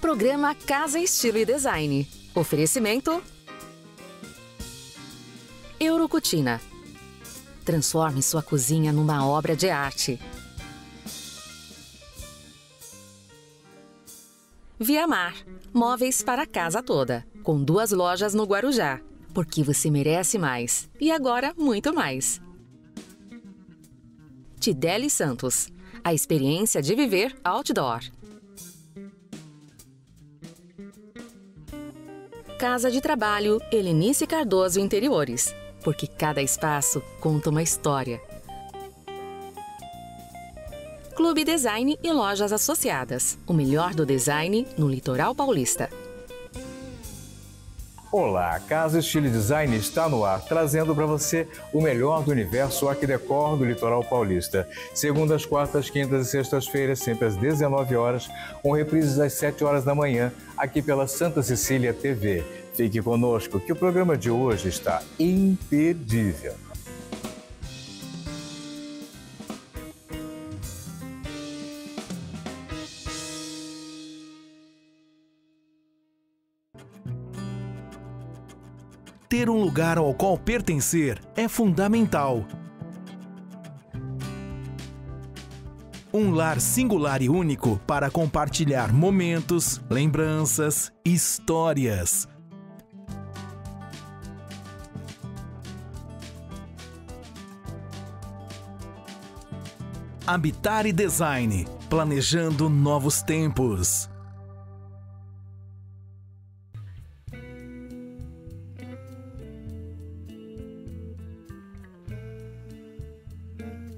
Programa Casa, Estilo e Design. Oferecimento Eurocutina. Transforme sua cozinha numa obra de arte. Viamar. Móveis para a casa toda. Com 2 lojas no Guarujá. Porque você merece mais. E agora, muito mais. Tideli Santos. A experiência de viver outdoor. Casa de Trabalho Helenice Cardoso Interiores. Porque cada espaço conta uma história. Clube Design e lojas associadas. O melhor do design no litoral paulista. Olá, Casa Estilo e Design está no ar, trazendo para você o melhor do universo Art Décor do litoral paulista. Segundas, quartas, quintas e sextas-feiras, sempre às 19 horas, com reprises às 7 horas da manhã, aqui pela Santa Cecília TV. Fique conosco que o programa de hoje está imperdível. Ter um lugar ao qual pertencer é fundamental. Um lar singular e único para compartilhar momentos, lembranças, histórias. Habitar e Design, planejando novos tempos.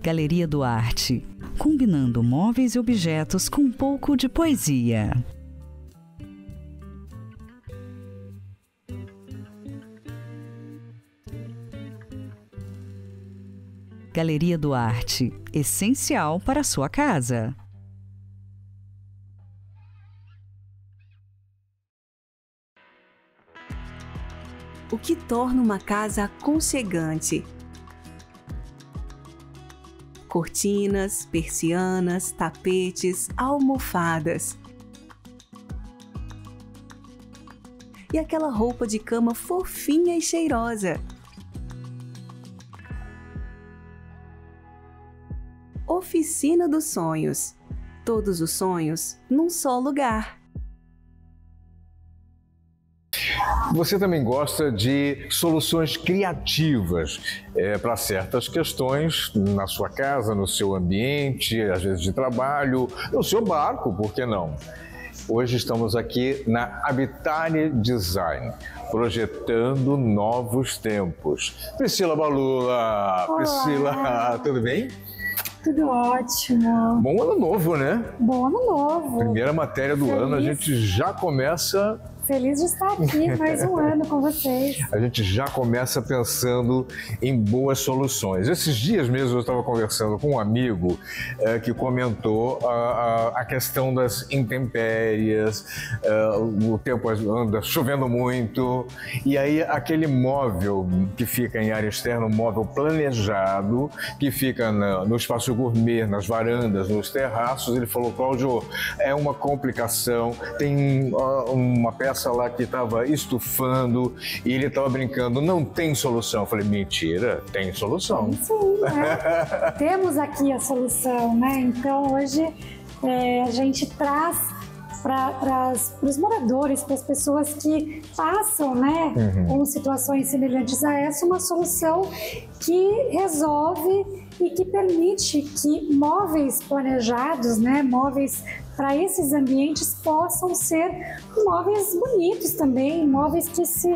Galeria do Arte, combinando móveis e objetos com um pouco de poesia. Galeria do Arte, essencial para a sua casa. O que torna uma casa aconchegante? Cortinas, persianas, tapetes, almofadas. E aquela roupa de cama fofinha e cheirosa. Oficina dos Sonhos. Todos os sonhos num só lugar. Você também gosta de soluções criativas para certas questões na sua casa, no seu ambiente, às vezes de trabalho, no seu barco, por que não? Hoje estamos aqui na Habitar Design, projetando novos tempos. Priscila Balula. Olá. Priscila, tudo bem? Tudo ótimo. Bom ano novo, né? Bom ano novo. Primeira matéria do ano, a gente já começa... Feliz de estar aqui mais um ano com vocês. A gente já começa pensando em boas soluções. Esses dias mesmo eu estava conversando com um amigo que comentou a questão das intempéries, o tempo anda chovendo muito, e aí aquele móvel que fica em área externa, um móvel planejado, que fica no espaço gourmet, nas varandas, nos terraços, ele falou: Cláudio, é uma complicação, tem uma peça lá que estava estufando e ele estava brincando, não tem solução. Eu falei, mentira, tem solução. Sim, né? Temos aqui a solução, né? Então hoje a gente traz para os moradores, para as pessoas que passam, né, com situações semelhantes a essa, uma solução que resolve e que permite que móveis planejados, né, móveis para esses ambientes possam ser móveis bonitos também, móveis que se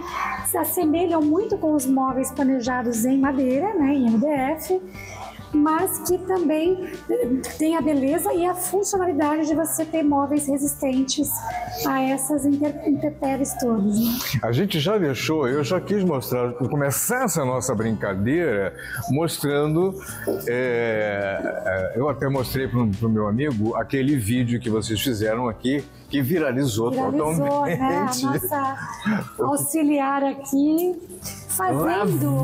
assemelham muito com os móveis planejados em madeira, né, em MDF, mas que também tem a beleza e a funcionalidade de você ter móveis resistentes a essas intempéries todas, né? A gente já deixou, eu já quis mostrar, começar essa nossa brincadeira mostrando, eu até mostrei para o meu amigo aquele vídeo que vocês fizeram aqui, que viralizou totalmente. Né? A nossa auxiliar aqui lavando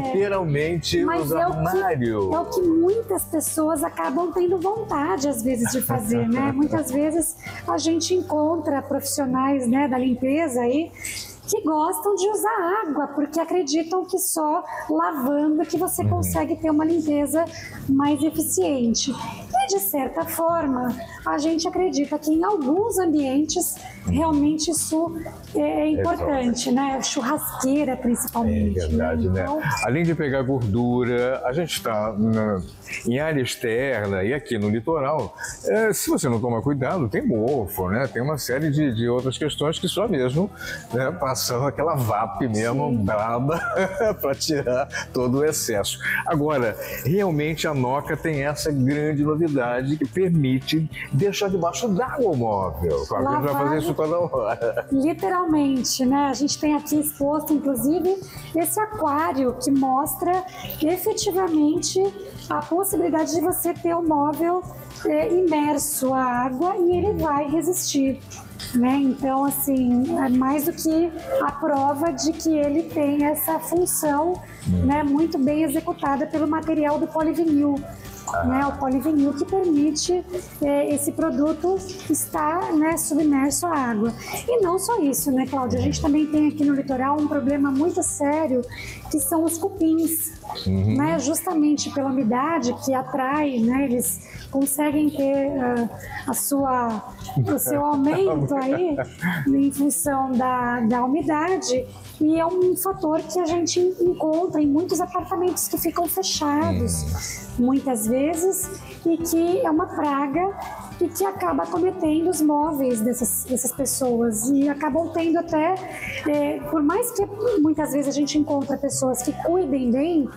literalmente os armários. É o que muitas pessoas acabam tendo vontade, às vezes, de fazer, né? Muitas vezes a gente encontra profissionais, né, da limpeza aí que gostam de usar água, porque acreditam que só lavando que você consegue ter uma limpeza mais eficiente. E, de certa forma, a gente acredita que em alguns ambientes realmente isso é importante, né? Churrasqueira, principalmente. É verdade, né? Então, além de pegar gordura, a gente está em área externa e aqui no litoral. Se você não tomar cuidado, tem mofo, né? Tem uma série de outras questões que só mesmo, né, passando aquela VAP mesmo, braba, para tirar todo o excesso. Agora, realmente a Noca tem essa grande novidade que permite deixar debaixo d'água o móvel. Claro que a gente vai fazer isso toda hora. Literalmente, né? A gente tem aqui exposto, inclusive, esse aquário que mostra efetivamente a possibilidade de você ter o móvel imerso à água e ele vai resistir, né? Então, assim, é mais do que a prova de que ele tem essa função, né, muito bem executada pelo material do polivinil. Né, o polivinil que permite esse produto estar, né, submerso à água. E não só isso, né, Cláudia? A gente também tem aqui no litoral um problema muito sério, que são os cupins. Né, justamente pela umidade que atrai, né, eles conseguem ter o seu aumento aí em função da umidade, e é um fator que a gente encontra em muitos apartamentos que ficam fechados muitas vezes, e que é uma praga e que acaba acometendo os móveis dessas pessoas, e acabam tendo até, por mais que muitas vezes a gente encontra pessoas que cuidem bem,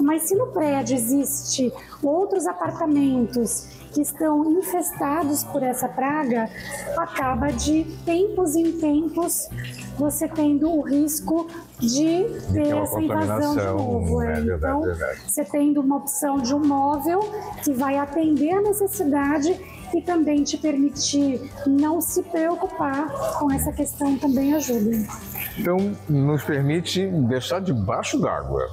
mas se no prédio existe outros apartamentos que estão infestados por essa praga, acaba de tempos em tempos você tendo o risco de ter essa invasão de novo. Então, você tendo uma opção de um móvel que vai atender a necessidade e também te permitir não se preocupar com essa questão, também ajuda. Então, nos permite deixar debaixo d'água.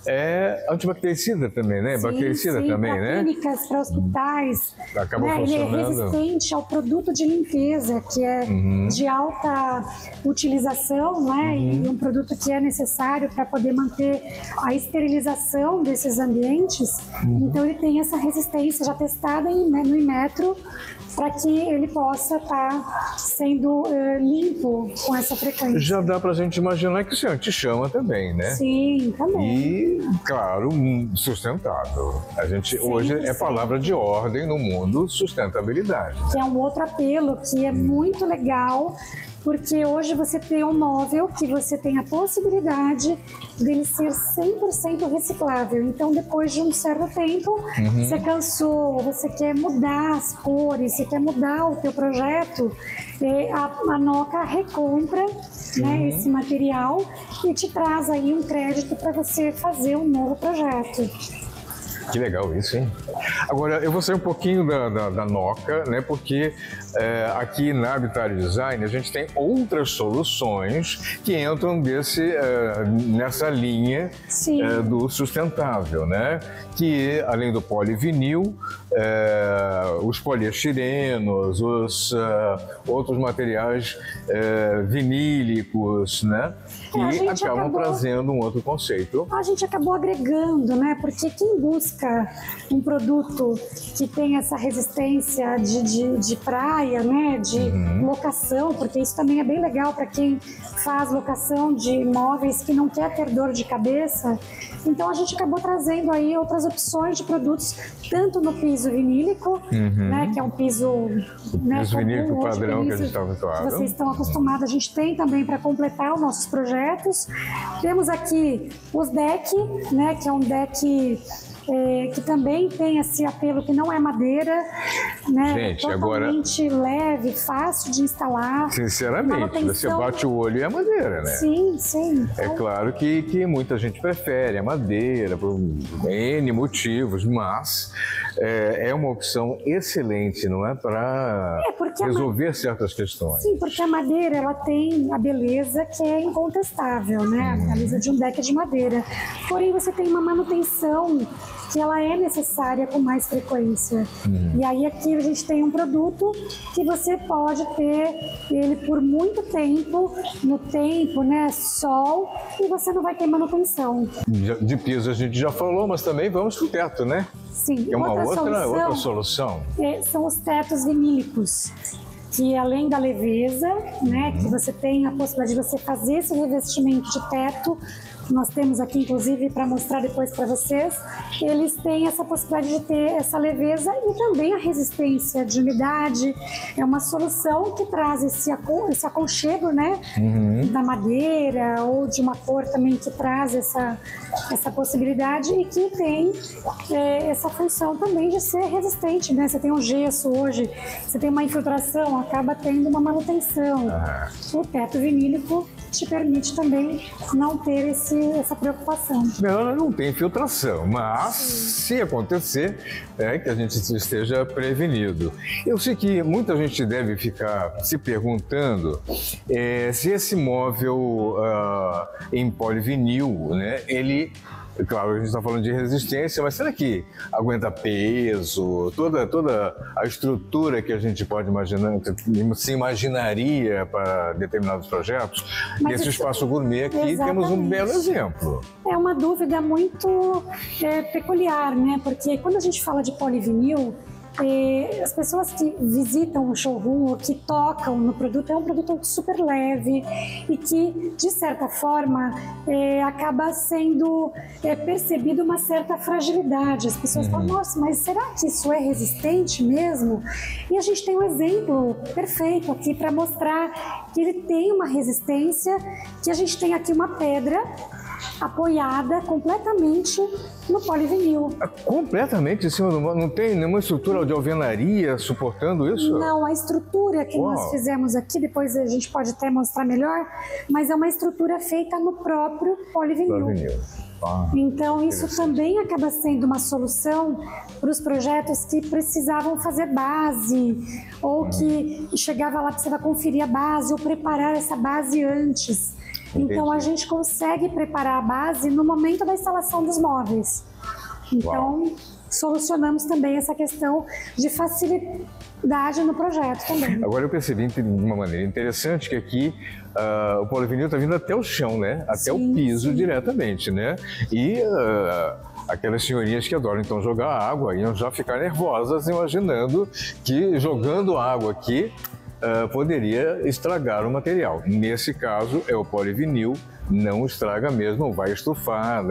É antibactericida também, né? Bactericida também, né? Clínicas, para hospitais. Acaba né? funcionando. Ele é resistente ao produto de limpeza, que é de alta utilização, né? E um produto que é necessário para poder manter a esterilização desses ambientes. Então, ele tem essa resistência já testada no Inmetro, para que ele possa estar sendo limpo com essa frequência. Já dá para a gente imaginar que isso é anti-chama também, né? Sim, também. E, claro, sustentável. A gente hoje é palavra de ordem no mundo, sustentabilidade. Que é um outro apelo que é muito legal, porque hoje você tem um móvel que você tem a possibilidade dele ser 100% reciclável. Então, depois de um certo tempo, você cansou, você quer mudar as cores, você quer mudar o teu projeto, a Noca recompra, né, esse material e te traz aí um crédito para você fazer um novo projeto. Que legal isso, hein? Agora, eu vou sair um pouquinho da Noca, né? Porque aqui na Habitat Design a gente tem outras soluções que entram nessa linha do sustentável, né? Que, além do polivinil, os poliestirenos, os outros materiais vinílicos, né? Que acabam trazendo um outro conceito. A gente acabou agregando, né? Porque quem busca um produto que tem essa resistência de praia, né? De locação, porque isso também é bem legal para quem faz locação de imóveis que não quer ter dor de cabeça. Então, a gente acabou trazendo aí outras opções de produtos, tanto no piso vinílico, né, que é um piso, piso vinílico padrão que a gente está habituado. Vocês estão acostumados, a gente tem também para completar os nossos projetos. Temos aqui os deck, né, que é um deck que também tem esse apelo que não é madeira, né? Gente, totalmente leve, fácil de instalar. Sinceramente, você bate o olho e é madeira, né? Sim, sim. É claro que muita gente prefere a madeira por N motivos, mas é uma opção excelente, não é? Para resolver certas questões. Sim, porque a madeira ela tem a beleza que é incontestável, né? A beleza de um deck de madeira. Porém, você tem uma manutenção que ela é necessária com mais frequência. E aí aqui a gente tem um produto que você pode ter ele por muito tempo, no tempo, né, sol, e você não vai ter manutenção. De piso a gente já falou, mas também vamos pro teto, né? Sim. É uma outra solução. São os tetos vinílicos, que além da leveza, né, que você tem a possibilidade de você fazer esse revestimento de teto. Nós temos aqui, inclusive, para mostrar depois para vocês, eles têm essa possibilidade de ter essa leveza e também a resistência de umidade. É uma solução que traz esse aconchego, né, da madeira ou de uma cor também que traz essa possibilidade e que tem essa função também de ser resistente, né? Você tem um gesso hoje, você tem uma infiltração, acaba tendo uma manutenção. O teto vinílico te permite também não ter essa preocupação. Não tem filtração, mas se acontecer, que a gente esteja prevenido. Eu sei que muita gente deve ficar se perguntando se esse móvel em polivinil, né, ele... Claro, a gente está falando de resistência, mas será que aguenta peso, toda a estrutura que a gente pode imaginar, se imaginaria para determinados projetos? E esse espaço gourmet aqui, exatamente, temos um belo exemplo. É uma dúvida muito peculiar, né? Porque quando a gente fala de polivinil, as pessoas que visitam o showroom ou que tocam no produto, é um produto super leve e que, de certa forma, acaba sendo percebido uma certa fragilidade. As pessoas falam, nossa, mas será que isso é resistente mesmo? E a gente tem um exemplo perfeito aqui para mostrar que ele tem uma resistência, que a gente tem aqui uma pedra apoiada completamente no polivinil. Completamente em cima do móvel? Não tem nenhuma estrutura de alvenaria suportando isso? Não, a estrutura que nós fizemos aqui, depois a gente pode até mostrar melhor, mas é uma estrutura feita no próprio polivinil. Então isso também acaba sendo uma solução para os projetos que precisavam fazer base ou que chegava lá, precisava conferir a base ou preparar essa base antes. Então a gente consegue preparar a base no momento da instalação dos móveis. Então solucionamos também essa questão de facilidade no projeto também. Agora eu percebi de uma maneira interessante que aqui o polivinil está vindo até o chão, né? Até o piso diretamente, né? E aquelas senhorinhas que adoram então jogar água iam já ficar nervosas imaginando que jogando água aqui poderia estragar o material. Nesse caso, é o polivinil, não estraga mesmo, não vai estufar,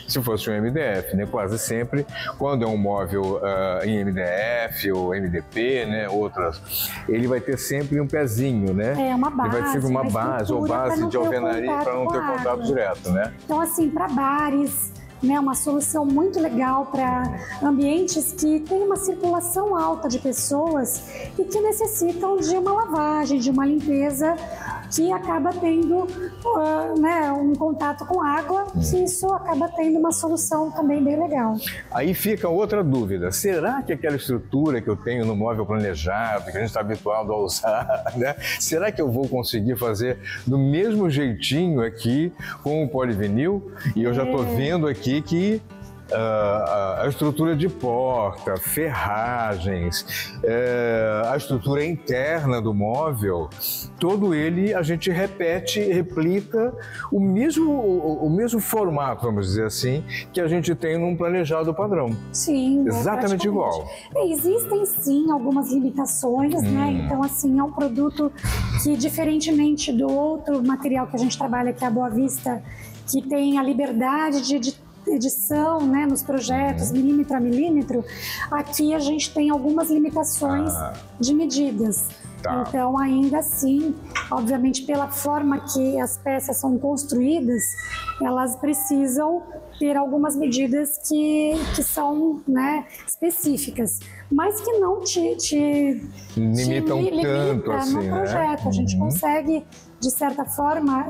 se fosse um MDF, né? Quase sempre, quando é um móvel em MDF ou MDP, né? Outras, ele vai ter sempre um pezinho, né? Uma base. Ele vai ter sempre uma base ou base de alvenaria para não ter contato direto, né? Então, assim, para bares, né, uma solução muito legal para ambientes que têm uma circulação alta de pessoas e que necessitam de uma lavagem, de uma limpeza que acaba tendo um contato com água, que isso acaba tendo uma solução também bem legal. Aí fica outra dúvida, será que aquela estrutura que eu tenho no móvel planejado, que a gente está habituado a usar, né? Será que eu vou conseguir fazer do mesmo jeitinho aqui com o polivinil? E eu já estou vendo aqui que a estrutura de porta, ferragens, a estrutura interna do móvel, todo ele a gente replica o mesmo formato, vamos dizer assim, que a gente tem num planejado padrão. Sim, exatamente igual. Existem sim algumas limitações, né? Então, assim, é um produto que, diferentemente do outro material que a gente trabalha, que é a Boa Vista, que tem a liberdade de edição, né, nos projetos, milímetro a milímetro, aqui a gente tem algumas limitações de medidas. Tá. Então, ainda assim, obviamente, pela forma que as peças são construídas, elas precisam ter algumas medidas que são, né, específicas, mas que não te limitam tanto limita assim, no projeto. né? A gente consegue, de certa forma,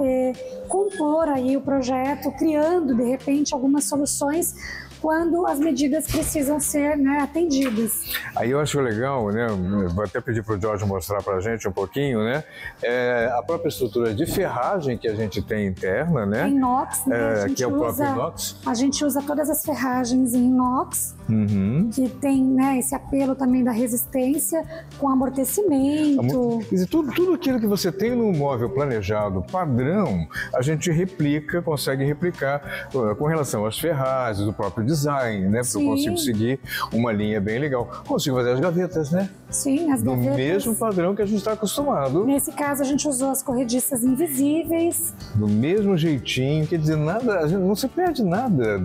compor aí o projeto, criando, de repente, algumas soluções quando as medidas precisam ser, né, atendidas. Aí eu acho legal, né? Vou até pedir para o Jorge mostrar para a gente um pouquinho, né? A própria estrutura de ferragem que a gente tem interna, né? Em inox, né? A gente que é o próprio usa, inox. A gente usa todas as ferragens em inox, que tem, né, esse apelo também da resistência com amortecimento. Quer dizer, tudo aquilo que você tem no móvel planejado padrão, a gente replica, consegue replicar com relação às ferragens, do próprio design, né? Porque eu consigo seguir uma linha bem legal. Consigo fazer as gavetas, né? Sim, as gavetas. Do mesmo padrão que a gente está acostumado. Nesse caso, a gente usou as corrediças invisíveis. Do mesmo jeitinho, quer dizer, nada, a gente não se perde nada.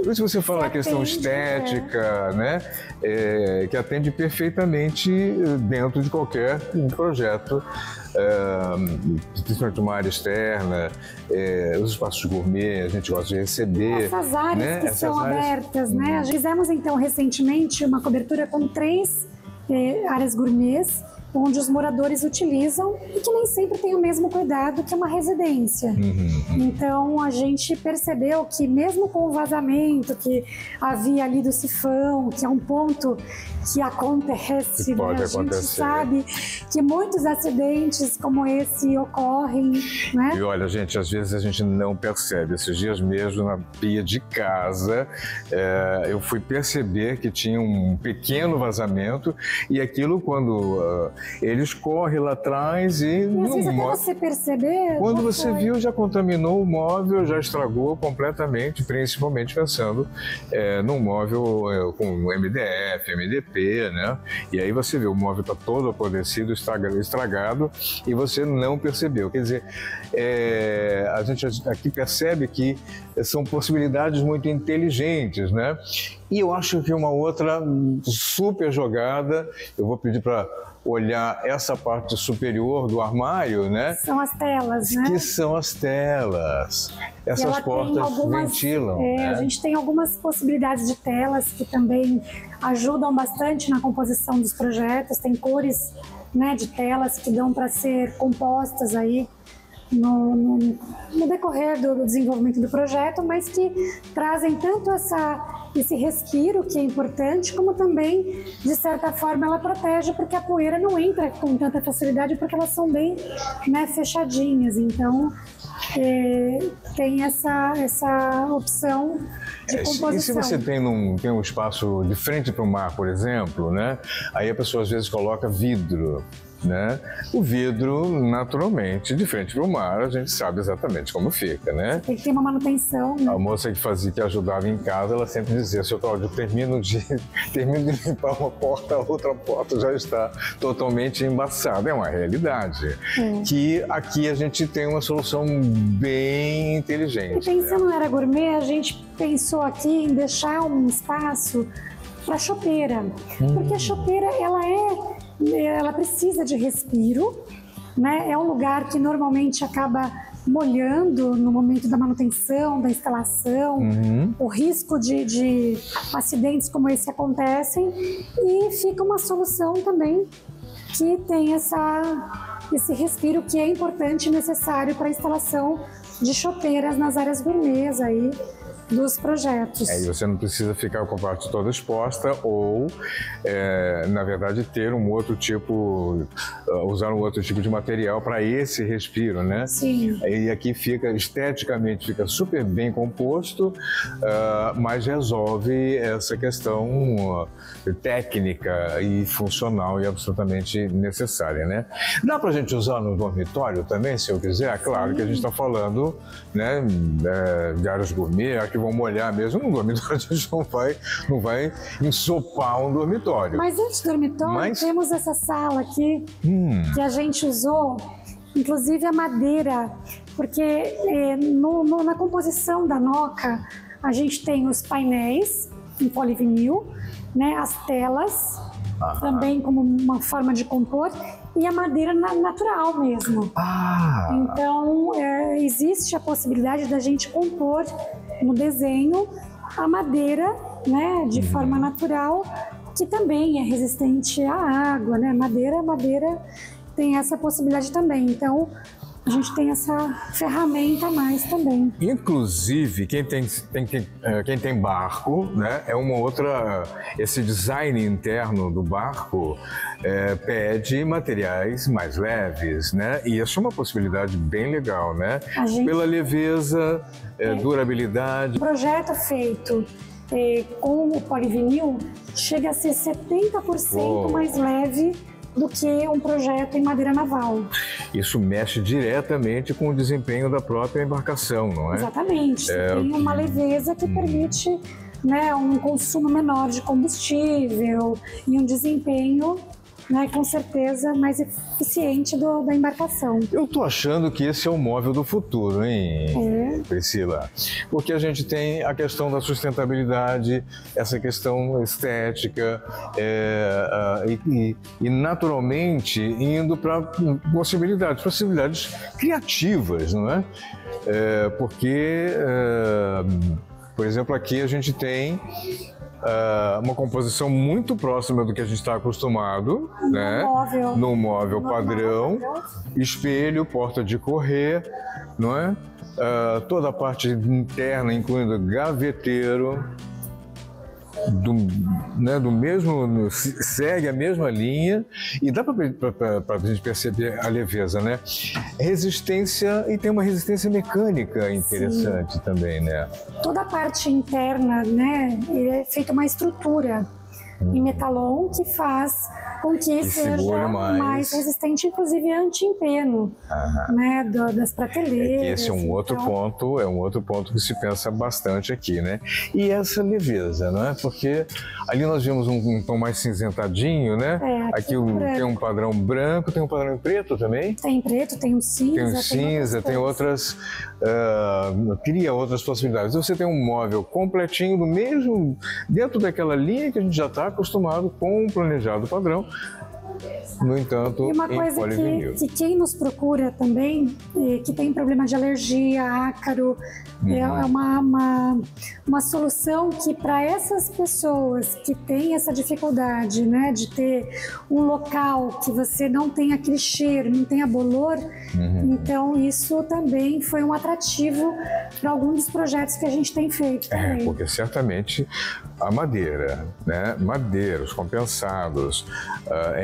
Por isso você fala a questão estética, né? Que atende perfeitamente dentro de qualquer projeto. Principalmente uma área externa, os espaços gourmet, a gente gosta de receber. Essas áreas, né, que são abertas, né? Fizemos então recentemente uma cobertura com 3 áreas gourmets, onde os moradores utilizam e que nem sempre tem o mesmo cuidado que uma residência. Então a gente percebeu que mesmo com o vazamento que havia ali do sifão, que é um ponto que acontece, né? A gente sabe que muitos acidentes como esse ocorrem, né? E olha, gente, às vezes a gente não percebe. Esses dias mesmo, na pia de casa, eu fui perceber que tinha um pequeno vazamento e aquilo, quando ele escorre lá atrás e às vezes até você perceber... Quando você viu, já contaminou o móvel, já estragou completamente, principalmente pensando num móvel com MDF, MDP, né? E aí você vê, o móvel está todo apodrecido, estragado, e você não percebeu. Quer dizer, a gente aqui percebe que são possibilidades muito inteligentes, né? E eu acho que uma outra super jogada, eu vou pedir para olhar essa parte superior do armário, né? São as telas, né? Que são as telas. Essas portas ventilam. Né? A gente tem algumas possibilidades de telas que também ajudam bastante na composição dos projetos. Tem cores, né, de telas que dão para ser compostas aí no decorrer do desenvolvimento do projeto, mas que trazem tanto esse respiro que é importante, como também, de certa forma, ela protege, porque a poeira não entra com tanta facilidade, porque elas são bem, né, fechadinhas. Então, tem essa opção de composição. E se você tem um espaço de frente para o mar, por exemplo, né? Aí a pessoa às vezes coloca vidro, né? O vidro, naturalmente, de frente para o mar, a gente sabe exatamente como fica, né? Tem que ter uma manutenção, né? A moça que ajudava em casa, ela sempre dizia: seu Cláudio, termino de limpar uma porta, a outra porta já está totalmente embaçada. É uma realidade. Que aqui a gente tem uma solução bem inteligente. E pensando na área gourmet, a gente pensou aqui em deixar um espaço para chopeira. Porque a chopeira, ela precisa de respiro, né? É um lugar que normalmente acaba molhando no momento da manutenção, da instalação. O risco de acidentes como esse acontecem, e fica uma solução também que tem esse respiro que é importante e necessário para a instalação de chopeiras nas áreas gourmets aí dos projetos. E você não precisa ficar com a parte toda exposta ou, na verdade, ter usar um outro tipo de material para esse respiro, né? Sim. E aqui esteticamente fica super bem composto, mas resolve essa questão técnica e funcional e absolutamente necessária, né? Dá para a gente usar no dormitório também, se eu quiser? Claro que a gente está falando, né, de áreas gourmet, que vão molhar mesmo. No dormitório a gente não vai ensopar um dormitório. Mas antes do dormitório, temos essa sala aqui, que a gente usou, inclusive a madeira, porque na composição da Noca, a gente tem os painéis em polivinil, né, as telas, também como uma forma de compor, e a madeira natural mesmo. Então, existe a possibilidade da gente compor no desenho a madeira, né, de forma natural, que também é resistente à água, né? Madeira tem essa possibilidade também. Então, a gente tem essa ferramenta a mais também. Inclusive, quem tem barco, né, é uma outra... Esse design interno do barco pede materiais mais leves, né? E isso é uma possibilidade bem legal, né? Pela leveza, durabilidade. O projeto feito com o polivinil chega a ser 70% mais leve do que um projeto em madeira naval. Isso mexe diretamente com o desempenho da própria embarcação, não é? Exatamente. Tem uma leveza que permite, né, um consumo menor de combustível e um desempenho, né, com certeza mais eficiente da embarcação. Eu tô achando que esse é o móvel do futuro, hein, Priscila? Porque a gente tem a questão da sustentabilidade, essa questão estética e naturalmente indo para possibilidades criativas, não é? Porque, por exemplo, aqui a gente tem uma composição muito próxima do que a gente está acostumado, né? No móvel padrão, espelho, porta de correr, não é? Toda a parte interna, incluindo gaveteiro, do mesmo, segue a mesma linha, e dá para a gente perceber a leveza, né? Resistência, e tem uma resistência mecânica interessante também, né? Toda a parte interna, né, é feita uma estrutura em metalon que faz com que seja mais resistente, inclusive anti-empeno, né, das prateleiras. Esse é um outro ponto que se pensa bastante aqui, né? E essa leveza, né? Porque ali nós vimos um tom mais cinzentadinho, né? Aqui tem um padrão branco, tem um padrão em preto também? Tem preto, tem um cinza. Tem outras, cria outras possibilidades. Você tem um móvel completinho do mesmo, dentro daquela linha que a gente já está acostumado com o planejado padrão. No entanto, e uma coisa que quem nos procura também, que tem problema de alergia, ácaro, é uma solução que para essas pessoas que têm essa dificuldade, né, de ter um local que você não tem aquele cheiro, não tenha bolor, então isso também foi um atrativo para alguns dos projetos que a gente tem feito também. Porque certamente a madeira, né, os compensados,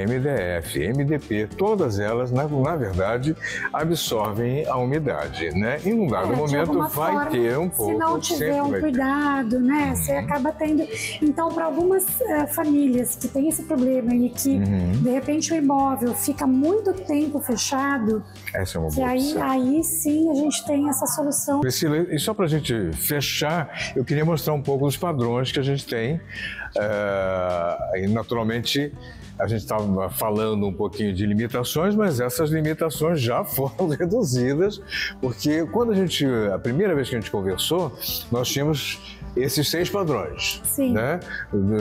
MDF, MDP, todas elas, na verdade, absorvem a umidade, né? E num dado momento vai ter um pouco... Se não tiver um cuidado, né? Você acaba tendo... Então, para algumas famílias que têm esse problema e que, de repente, o imóvel fica muito tempo fechado, essa é uma que aí sim a gente tem essa solução. Priscila, e só para a gente fechar, eu queria mostrar um pouco dos padrões que a gente tem. E, naturalmente, a gente estava falando um pouquinho de limitações, mas essas limitações já foram reduzidas, porque a primeira vez que a gente conversou, nós tínhamos esses 6 padrões, né?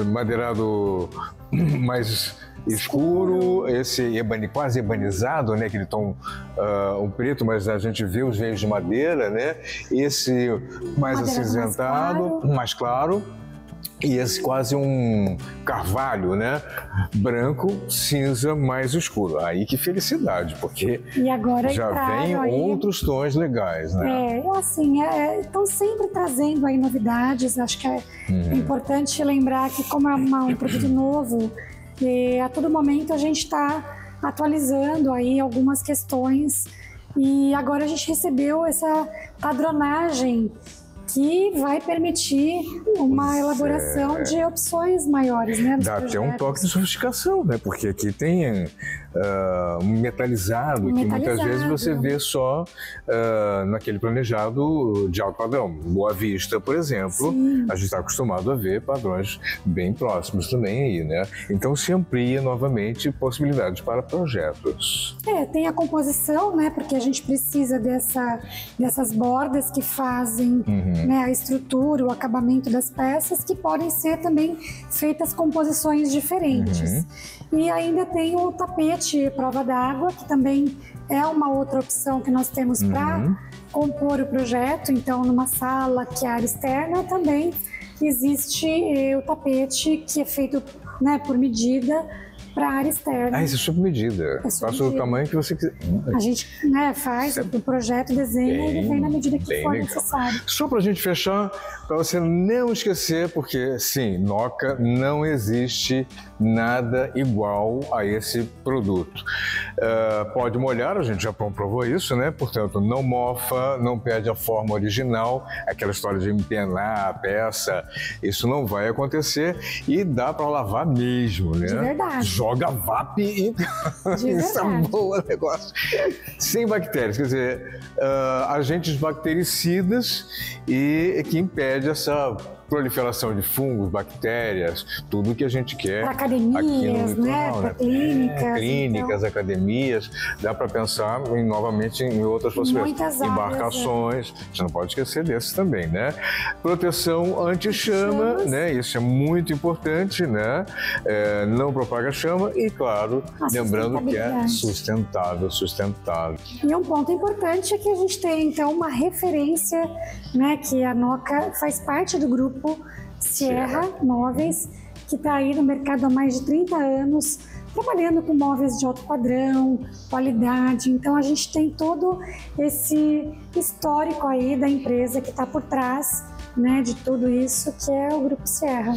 Madeirado mais escuro, esse quase ebanizado, né? Aquele tom um preto, mas a gente vê os veios de madeira, né? Esse mais acinzentado, mais claro. E esse quase um carvalho, né? Branco, cinza, mais escuro. Aí que felicidade, porque já vem outros tons legais, né? Assim, estão sempre trazendo aí novidades. Acho que é importante lembrar que como é um produto novo, a todo momento a gente está atualizando aí algumas questões. E agora a gente recebeu essa padronagem que vai permitir uma elaboração de opções maiores, né? Dá até um toque de sofisticação, né? Porque aqui tem metalizado, que muitas vezes você vê só naquele planejado de alto padrão. Boa Vista, por exemplo, a gente está acostumado a ver padrões bem próximos também aí, né? Então se amplia novamente possibilidades para projetos. Tem a composição, né? Porque a gente precisa dessas bordas que fazem né, a estrutura, o acabamento das peças, que podem ser também feitas composições diferentes. E ainda tem o tapete prova d'água, que também é uma outra opção que nós temos para compor o projeto. Então, numa sala que é área externa, também existe o tapete que é feito, né, por medida para a área externa. Isso é sob medida. Faça o tamanho que você quiser. A gente, né, faz o projeto, desenha e vem na medida que for necessário. Só para a gente fechar, para você não esquecer, porque sim, Noca, não existe nada igual a esse produto. Pode molhar, a gente já comprovou isso, né? Portanto, não mofa, não perde a forma original, aquela história de empenar a peça, isso não vai acontecer e dá para lavar mesmo, né? De verdade. Joga VAP e isso é boa negócio. Sem bactérias, quer dizer, agentes bactericidas e que impede essa proliferação de fungos, bactérias, tudo que a gente quer. Para academias, aqui no litoral, né? Para clínicas. Clínicas, então, academias, dá para pensar novamente em outras possibilidades. Embarcações, a gente não pode esquecer desses também, né? Proteção anti-chama, né? Isso é muito importante, né? Não propaga chama e, claro, lembrando que é sustentável. E um ponto importante é que a gente tem, então, uma referência, né? Que a Noca faz parte do grupo Sierra Móveis, que está aí no mercado há mais de 30 anos, trabalhando com móveis de alto padrão, qualidade. Então a gente tem todo esse histórico aí da empresa que está por trás, né, de tudo isso, que é o Grupo Sierra.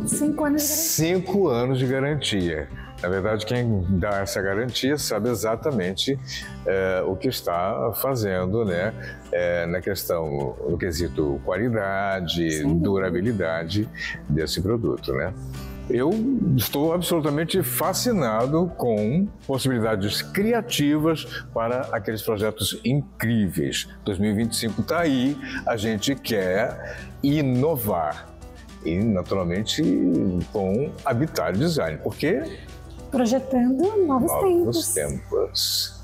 5 anos de garantia. 5 anos de garantia. Na verdade, quem dá essa garantia sabe exatamente o que está fazendo, né? Na questão, no quesito qualidade, durabilidade desse produto, né? Eu estou absolutamente fascinado com possibilidades criativas para aqueles projetos incríveis. 2025 está aí, a gente quer inovar e, naturalmente, com Habitat Design, porque projetando novos tempos.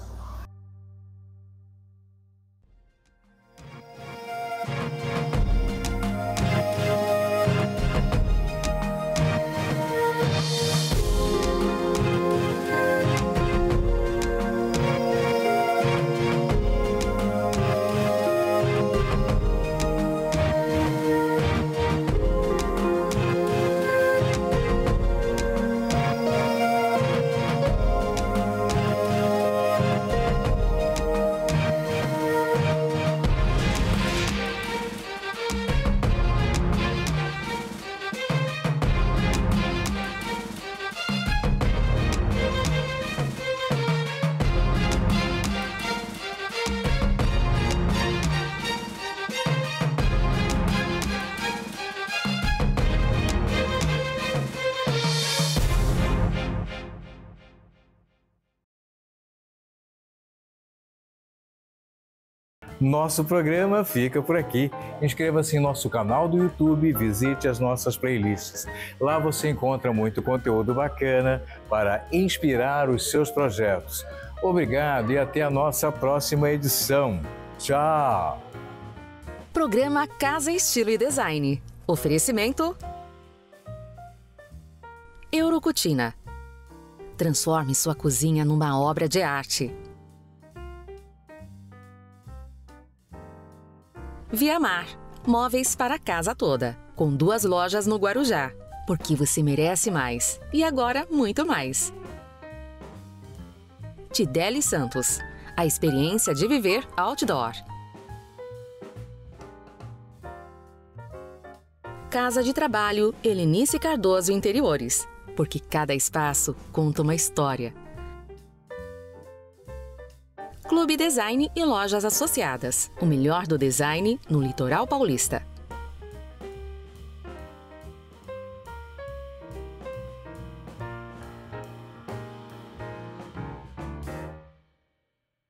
Nosso programa fica por aqui. Inscreva-se em nosso canal do YouTube e visite as nossas playlists. Lá você encontra muito conteúdo bacana para inspirar os seus projetos. Obrigado e até a nossa próxima edição. Tchau! Programa Casa, Estilo e Design. Oferecimento Eurocutina. Transforme sua cozinha numa obra de arte. Viamar. Móveis para a casa toda. Com 2 lojas no Guarujá. Porque você merece mais. E agora, muito mais. Tideli Santos. A experiência de viver outdoor. Casa de Trabalho Helenice Cardoso Interiores. Porque cada espaço conta uma história. Clube Design e lojas associadas. O melhor do design no Litoral Paulista.